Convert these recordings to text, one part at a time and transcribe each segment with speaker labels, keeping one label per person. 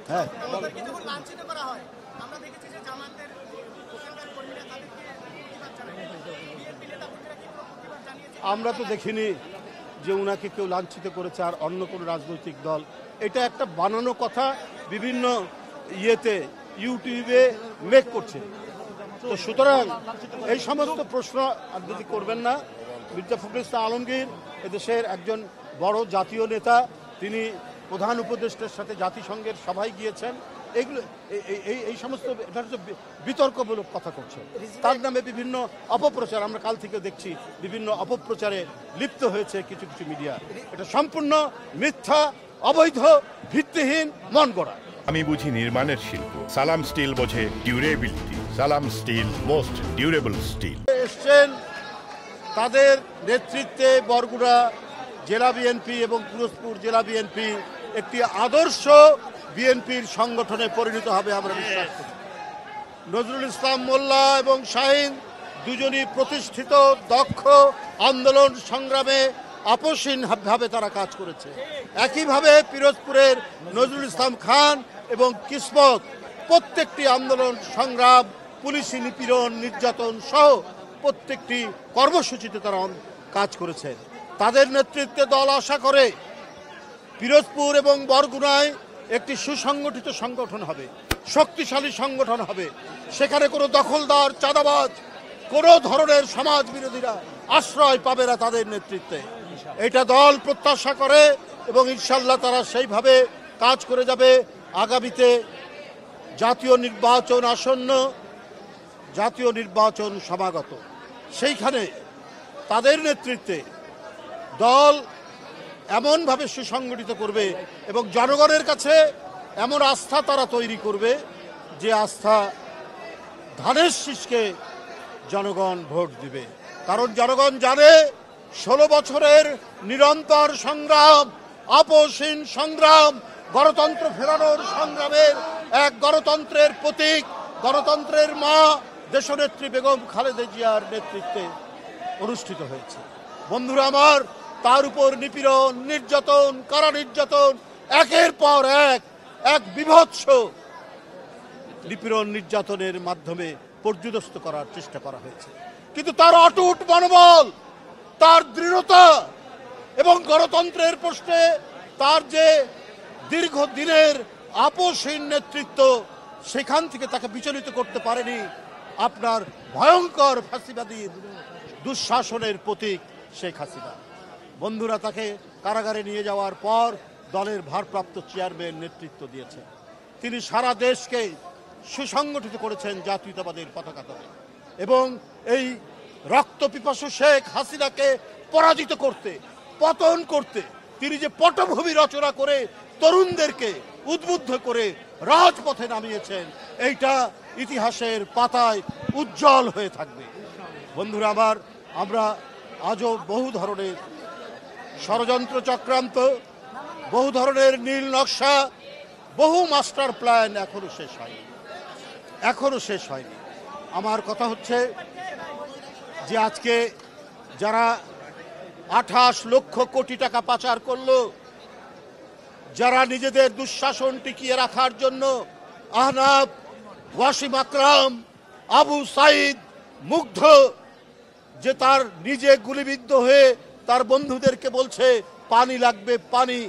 Speaker 1: হ্যাঁ, আমরা তো দেখিনি যে উনাকে কেউ লাঞ্ছিত করেছে আর অন্য কোনো রাজনৈতিক দল। এটা একটা বানানো কথা বিভিন্ন ইয়েতে ইউটিউবে মেক করছে। তো সুতরাং এই সমস্ত প্রশ্ন আপনি করবেন না। মির্জা ফখরুল ইসলাম আলমগীর এদেশের একজন বড় জাতীয় নেতা, তিনি প্রধান উপদেষ্টার সাথে জাতিসংঘের সভায় গিয়েছেন। এইগুলো এই সমস্ত এটা হচ্ছে বিতর্কমূলক কথা করছে। তার নামে বিভিন্ন অপপ্রচার আমরা কাল থেকে দেখছি, বিভিন্ন অপপ্রচারে লিপ্ত হয়েছে কিছু কিছু মিডিয়া। এটা সম্পূর্ণ মিথ্যা, অবৈধ, ভিত্তিহীন, মন গড়া।
Speaker 2: আমি বুঝি নির্মাণের শিল্প, সালাম স্টিল বোঝে ডিউরেবিলিটি। সালাম স্টিল, মোস্ট ডিউরেবল স্টিল।
Speaker 1: এসছেন তাদের নেতৃত্বে বরগুনা জেলা বিএনপি এবং পিরোজপুর জেলা বিএনপি একটি আদর্শ বিএনপির সংগঠনে পরিণত হবে আমরা বিশ্বাস করি। নজরুল ইসলাম মোল্লা এবং শাহীন দুজনই প্রতিষ্ঠিত, দক্ষ, আন্দোলন সংগ্রামে আপোষহীনভাবে তারা কাজ করেছে। একইভাবে পিরোজপুরের নজরুল ইসলাম খান এবং কিসমত প্রত্যেকটি আন্দোলন সংগ্রাম, পুলিশি নিপীড়ন, নির্যাতন সহ প্রত্যেকটি কর্মসূচিতে তারা কাজ করেছেন। তাদের নেতৃত্বে দল আশা করে পিরোজপুর এবং বরগুনায় একটি সুসংগঠিত সংগঠন হবে, শক্তিশালী সংগঠন হবে। সেখানে কোনো দখলদার, চাঁদাবাজ, কোনো ধরনের সমাজ বিরোধীরা আশ্রয় পাবে না তাদের নেতৃত্বে। এটা দল প্রত্যাশা করে এবং ইনশাল্লাহ তারা সেইভাবে কাজ করে যাবে। আগামীতে জাতীয় নির্বাচন আসন্ন, জাতীয় নির্বাচন সমাগত, সেইখানে তাদের নেতৃত্বে দল এমনভাবে সুসংগঠিত করবে এবং জনগণের কাছে এমন আস্থা তারা তৈরি করবে যে আস্থা ধানের শীষকে জনগণ ভোট দিবে। কারণ জনগণ জানে 16 বছরের নিরন্তর সংগ্রাম, আপোষহীন সংগ্রাম, গণতন্ত্র ফেরানোর সংগ্রামের এক গণতন্ত্রের প্রতীক, গণতন্ত্রের মা দেশনেত্রী বেগম খালেদা জিয়ার নেতৃত্বে অনুষ্ঠিত হয়েছে। বন্ধুরা আমার, তার উপর নিপীড়ন, নির্যাতন, কারা নির্যাতন, একের পর এক বিভৎস নিপীড়ন নির্যাতনের মাধ্যমে পর্যুদস্ত করার চেষ্টা করা হয়েছে। কিন্তু তার অটুট মনোবল, তার দৃঢ়তা এবং গণতন্ত্রের প্রশ্নে তার যে দীর্ঘদিনের আপোষহীন নেতৃত্ব, সেখান থেকে তাকে বিচলিত করতে পারেনি আপনার ভয়ঙ্কর ফ্যাসিবাদী দুঃশাসনের প্রতীক শেখ হাসিনা। বন্ধুরা, তাকে কারাগারে নিয়ে যাওয়ার পর দলের ভারপ্রাপ্ত চেয়ারম্যান নেতৃত্ব দিয়েছেন। তিনি সারা দেশকে সুসংগঠিত করেছেন জাতীয়তাবাদের পতাকা তলে এবং এই রক্তপিপাসু শেখ হাসিনাকে পরাজিত করতে, পতন করতে তিনি যে পটভূমি রচনা করে তরুণদেরকে উদ্বুদ্ধ করে রাজপথে নামিয়েছেন, এইটা ইতিহাসের পাতায় উজ্জ্বল হয়ে থাকবে। বন্ধুরা আমার, আমরা আজও বহু ধরনের ষড়যন্ত্র চক্রান্ত, বহু ধরনের নীল নকশা, বহু মাস্টার প্ল্যান এখনো শেষ হয়নি। আমার কথা হচ্ছে যে আজকে যারা 28 লক্ষ কোটি টাকা পাচার করলো, যারা নিজেদের দুঃশাসন টিকিয়ে রাখার জন্য আহনাফ, ওয়াসিম আকরাম, আবু সাইদ, মুগ্ধ, যে তার নিজে গুলিবিদ্ধ হয়ে তার বন্ধুদেরকে বলছে পানি লাগবে, পানি,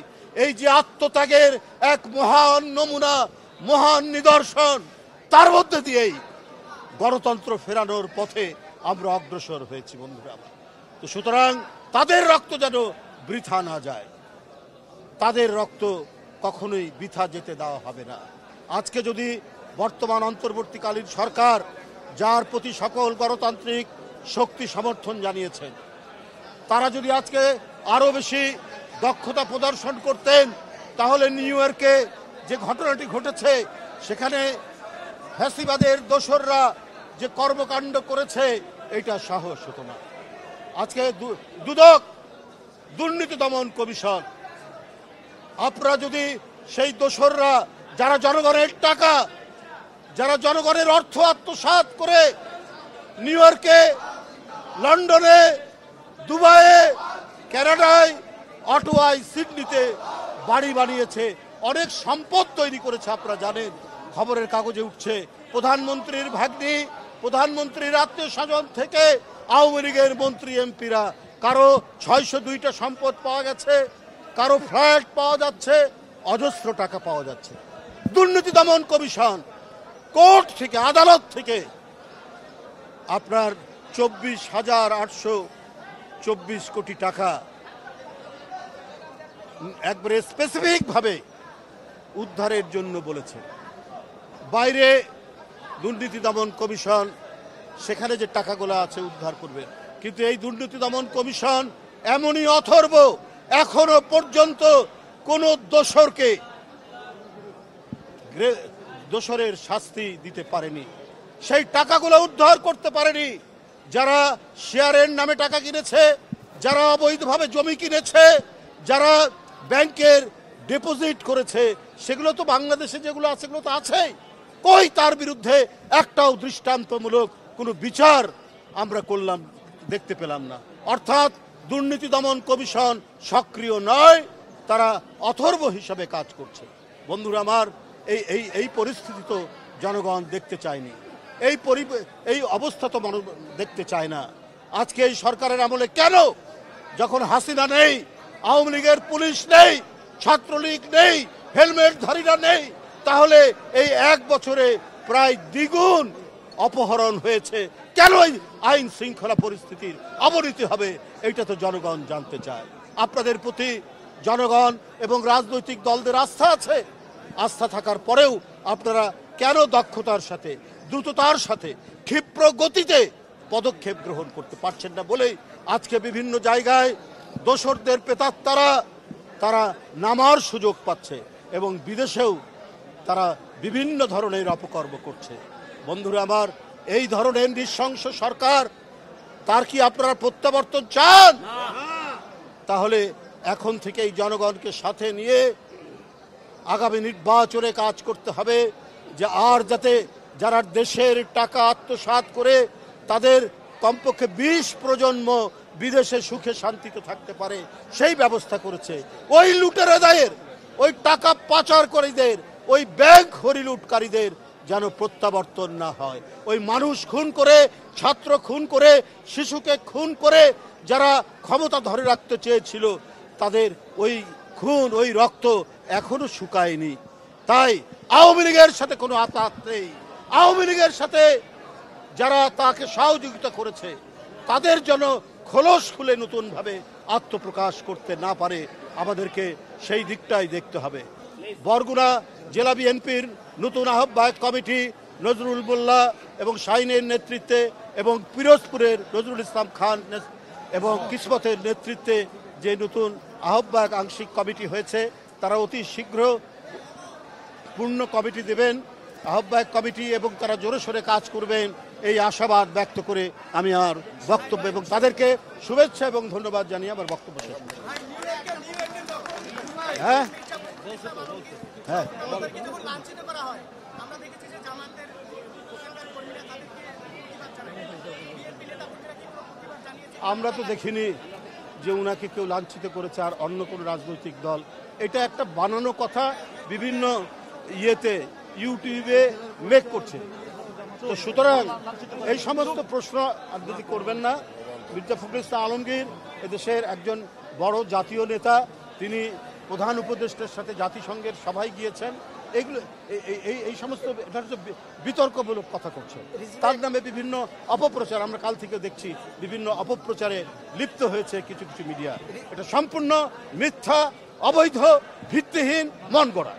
Speaker 1: এই যে আত্মত্যাগের এক মহান নমুনা, মহান নিদর্শন, তার মধ্যে দিয়েই গণতন্ত্র ফেরানোর পথে আমরা অগ্রসর হয়েছি। বন্ধুরা, তো সুতরাং তাদের রক্ত যেন বৃথা না যায়, তাদের রক্ত কখনোই বৃথা যেতে দেওয়া হবে না। আজকে যদি বর্তমান অন্তর্বর্তীকালীন সরকার, যার প্রতি সকল গণতান্ত্রিক শক্তি সমর্থন জানিয়েছেন, তারা যদি আজকে আরো বেশি দক্ষতা প্রদর্শন করতেন, তাহলে নিউ ইয়র্কে যে ঘটনাটি ঘটেছে, সেখানে ফ্যাসিবাদের দোসররা যে কর্মকাণ্ড করেছে, এটা সাহস হতো না। আজকে দুদক, দুর্নীতি দমন কমিশন, আপনারা যদি সেই দোসররা, যারা জনগণের টাকা, যারা জনগণের অর্থ আত্মসাৎ করে নিউ ইয়র্কে, লন্ডনে, দুবাইয়ে, কানাডায়, অটোয়ায়, সিডনিতে বাড়ি বানিয়েছে, অনেক সম্পদ তৈরি করেছে। আপনারা জানেন, খবরের কাগজে উঠছে প্রধানমন্ত্রীর ভাগ্নি, প্রধানমন্ত্রীর আত্মীয় স্বজন থেকে আওয়ামী লীগের মন্ত্রী এমপিরা কারো 602টা সম্পদ পাওয়া গেছে, কারো ফ্ল্যাট পাওয়া যাচ্ছে, অজস্র টাকা পাওয়া যাচ্ছে। দুর্নীতি দমন কমিশন কোর্ট থেকে, আদালত থেকে আপনার 24,824 কোটি টাকা একবারে স্পেসিফিক ভাবে উদ্ধারের জন্য বলেছে। বাইরে দুর্নীতি দমন কমিশন সেখানে যে টাকাগুলো আছে উদ্ধার করবে, কিন্তু এই দুর্নীতি দমন কমিশন এমনই অথর্ব, এখনো পর্যন্ত কোন দোষরের শাস্তি দিতে পারেনি, সেই টাকাগুলো উদ্ধার করতে পারেনি। যারা শেয়ারের নামে টাকা কিনেছে, যারা অবৈধভাবে জমি কিনেছে, যারা ব্যাংকের ডিপোজিট করেছে, সেগুলো তো বাংলাদেশে যেগুলো আছে সেগুলো তো আছেই। কই তার বিরুদ্ধে একটাও দৃষ্টান্তমূলক কোনো বিচার আমরা দেখতে পেলাম না। অর্থাৎ দুর্নীতি দমন কমিশন সক্রিয় নয়, তারা অথর্ব হিসাবে কাজ করছে। বন্ধুরা আমার, এই পরিস্থিতি তো জনগণ দেখতে চায়নি, এই অবস্থা তো দেখতে চায় না। আজকে এই সরকারের আমলে কেন, যখন হাসিনা নেই, আওয়ামী লীগের পুলিশ নেই, ছাত্রলীগ নেই, হেলমেটধারীরা নেই, তাহলে এই এক বছরে প্রায় দ্বিগুণ অপহরণ হয়েছে, কেন এই আইন শৃঙ্খলা পরিস্থিতির অবনতি হবে, এইটা তো জনগণ জানতে চায়। আপনাদের প্রতি জনগণ এবং রাজনৈতিক দলদের আস্থা আছে। আস্থা থাকার পরেও আপনারা কেন দক্ষতার সাথে, দ্রুততার সাথে, ক্ষিপ্র গতিতে পদক্ষেপ গ্রহণ করতে পারছেন না বলেই আজকে বিভিন্ন জায়গায় দোসরদের প্রেতাত্মারা তারা নামার সুযোগ পাচ্ছে এবং বিদেশেও তারা বিভিন্ন ধরনের অপকর্ম করছে। বন্ধুরা আমার, এই ধরনের নৃশংস সরকার, তার কি আপনারা প্রত্যাবর্তন চান? তাহলে এখন থেকেই জনগণকে সাথে নিয়ে আগামী নির্বাচনে কাজ করতে হবে, যে আর যাতে যারা দেশের টাকা আত্মসাৎ করে তাদের কমপক্ষে 20 প্রজন্ম বিদেশে সুখে শান্তিতে থাকতে পারে সেই ব্যবস্থা করেছে। ওই লুটেরাদের, ওই টাকা পাচারকারীদের, ওই ব্যাংক হরিলুটকারীদের যেন প্রত্যাবর্তন না হয়। ওই মানুষ খুন করে, ছাত্র খুন করে, শিশুকে খুন করে যারা ক্ষমতা ধরে রাখতে চেয়েছিল, তাদের ওই খুন, ওই রক্ত এখনো শুকায়নি। তাই আওয়ামী লীগের সাথে কোনো আঘাত নেই। আওয়ামী লীগের সাথে যারা তাকে সহযোগিতা করেছে তাদের জন্য খোলস খুলে নতুনভাবে আত্মপ্রকাশ করতে না পারে, আমাদেরকে সেই দিকটাই দেখতে হবে। বরগুনা জেলা বিএনপির নতুন আহ্বায়ক কমিটি নজরুল মোল্লা এবং শাহিনের নেতৃত্বে এবং পিরোজপুরের নজরুল ইসলাম খান এবং কিসমতের নেতৃত্বে যে নতুন আহ্বায়ক আংশিক কমিটি হয়েছে, তারা অতি শীঘ্র পূর্ণ কমিটি দেবেন, আহ্বায়ক কমিটি, এবং তারা জোরে সোরে কাজ করবেন, এই আশাবাদ ব্যক্ত করে আমি আর বক্তব্য এবং তাদেরকে শুভেচ্ছা এবং ধন্যবাদ জানিয়ে আমার বক্তব্য শেষ করছি। হ্যাঁ হ্যাঁ, আমরা তো দেখিনি যে উনাকে কেউ লাঞ্ছিত করেছে আর অন্য কোনো রাজনৈতিক দল। এটা একটা বানানো কথা, বিভিন্ন ইউটিউবে মেক করছে। তো সুতরাং এই সমস্ত প্রশ্ন আপনি করবেন না। মির্জা ফখরুল ইসলাম আলমগীর এদেশের একজন বড় জাতীয় নেতা, তিনি প্রধান উপদেষ্টার সাথে জাতিসংঘের সভায় গিয়েছেন। এগুলো এই সমস্ত এটা হচ্ছে বিতর্কমূলক কথা করছে, তার নামে বিভিন্ন অপপ্রচার আমরা কাল থেকে দেখছি, বিভিন্ন অপপ্রচারে লিপ্ত হয়েছে কিছু কিছু মিডিয়া। এটা সম্পূর্ণ মিথ্যা, অবৈধ, ভিত্তিহীন, মন গড়া।